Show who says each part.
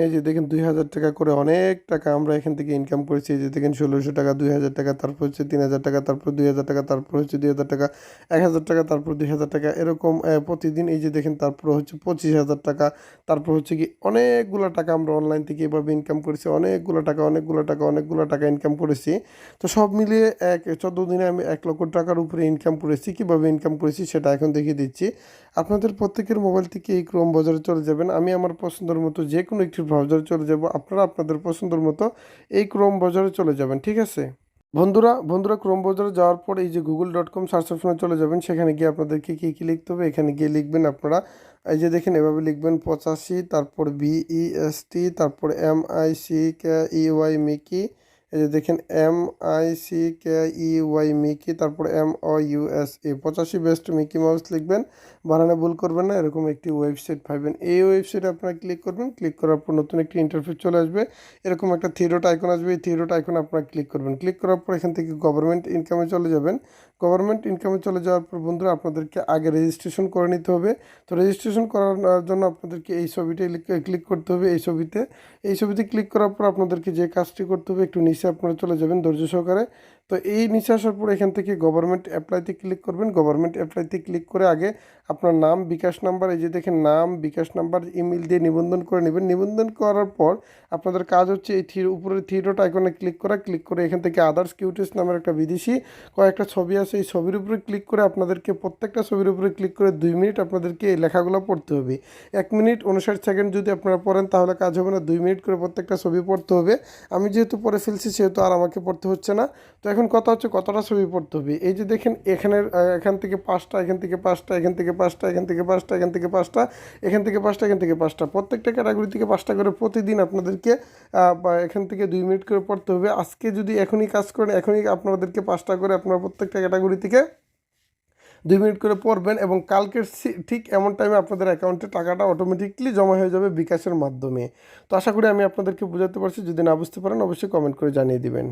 Speaker 1: এই যে দেখেন ২,০০০ টাকা করে অনেক টাকা আমরা এখান থেকে ইনকাম করেছি। এই যে দেখেন ১৬০০ টাকা, ২,০০০ টাকা, তারপর হচ্ছে ৩,০০০ টাকা, তারপর ২,০০০ টাকা, তারপর হচ্ছে ২,০০০ টাকা, ১,০০০ টাকা, তারপর ২,০০০ টাকা, এরকম প্রতিদিন এই যে দেখেন তারপর হচ্ছে ২৫,০০০ টাকা, তারপর হচ্ছে কি অনেকগুলো টাকা আমরা অনলাইন থেকে এভাবে ইনকাম করেছি। অনেকগুলো টাকা, অনেকগুলো টাকা, অনেকগুলো টাকা ইনকাম করেছি। তো সব মিলিয়ে ১৪ দিনে আমি ১,০০,০০০ টাকার উপরে ইনকাম করেছি। কীভাবে ইনকাম করেছি সেটা এখন দেখিয়ে দিচ্ছি। আপনাদের প্রত্যেকের মোবাইল থেকে এই ক্রোম বাজারে চলে যাবেন। আমি আমার পছন্দের মতো যে কোনো একটি ব্রাউজারে চলে যাব। আপনারা আপনাদের পছন্দের মতো এই ক্রোম বাজারে চলে যাবেন, ঠিক আছে? বন্ধুরা ক্রোম ব্রাউজারে যাওয়ার পর এই যে google.com সার্চ অপশনে চলে যাবেন। সেখানে গিয়ে আপনাদেরকে কী লিখতে হবে, এখানে গিয়ে লিখবেন আপনারা এই যে দেখেন এভাবে লিখবেন ৮৫, তারপর BEST, তারপর MICKEY মিকি, এই যে দেখেন MICKEY মিকি, তারপর MOUSE ৮৫ বেস্ট মিকি মাউস লিখবেন। বানানে ভুল করবেন না, এরকম একটি ওয়েবসাইট পাবেন। এই ওয়েবসাইটে আপনারা ক্লিক করবেন। ক্লিক করার পর নতুন একটি ইন্টারফেস চলে আসবে। এরকম একটা থ্রি ডট আইকন আসবে। এই থ্রি ডট আইকন আপনারা ক্লিক করবেন। ক্লিক করার পর এখান থেকে গভর্নমেন্ট ইনকামে চলে যাবেন। গভর্নমেন্ট ইনকামে চলে যাওয়ার পর বন্ধুরা আপনাদেরকে আগে রেজিস্ট্রেশন করে নিতে হবে। তো রেজিস্ট্রেশন করার জন্য আপনাদেরকে এই ছবিটাই ক্লিক করতে হবে। এই ছবিতে ক্লিক করার পর আপনাদেরকে যে কাজটি করতে হবে, একটু নিচে আপনারা চলে যাবেন ধৈর্য সহকারে। তো এই নিচে আসার পর এখান থেকে গভর্নমেন্ট অ্যাপ্লাইতে ক্লিক করবেন। গভর্নমেন্ট অ্যাপ্লাইতে ক্লিক করে আগে আপনার নাম, বিকাশ নাম্বার, এই যে দেখেন নাম, বিকাশ নাম্বার, ইমেল দিয়ে নিবন্ধন করে নেবেন। নিবন্ধন করার পর আপনাদের কাজ হচ্ছে এই উপরের থ্রি ডট আইকনে ক্লিক করে এখান থেকে আদার্স কিউটিস নামের একটা বিদেশি কয়েকটা ছবি আছে, এই ছবির উপরে ক্লিক করে আপনাদেরকে প্রত্যেকটা ছবির উপরে ক্লিক করে 2 মিনিট আপনাদেরকে এই লেখাগুলো পড়তে হবে। 1 মিনিট 59 সেকেন্ড যদি আপনারা পড়েন তাহলে কাজ হবে না। 2 মিনিট করে প্রত্যেকটা ছবি পড়তে হবে। আমি যেহেতু পড়ে ফেলছি সেহেতু আর আমাকে পড়তে হচ্ছে না। তো এখন কথা হচ্ছে কতটা ছবি পড়তে হবে। এই যে দেখেন এখান থেকে 5টা, এখান থেকে 5টা, এখান থেকে 5টা, এখান থেকে 5টা, এখান থেকে 5টা, এখান থেকে 5টা, এখান থেকে 5টা, প্রত্যেকটা ক্যাটাগরি থেকে 5টা করে প্রতিদিন আপনাদেরকে এখান থেকে 2 মিনিট করে পড়তে হবে। আজকে যদি এখনই কাজ করেন, এখনই আপনাদেরকে 5টা করে আপনারা প্রত্যেকটা ক্যাটাগরি থেকে 2 মিনিট করে পড়বেন এবং কালকের ঠিক এমন টাইমে আপনাদের অ্যাকাউন্টে টাকাটা অটোমেটিকলি জমা হয়ে যাবে বিকাশের মাধ্যমে। তো আশা করি আমি আপনাদেরকে বোঝাতে পারছি। যদি না বুঝতে পারেন অবশ্যই কমেন্ট করে জানিয়ে দিবেন।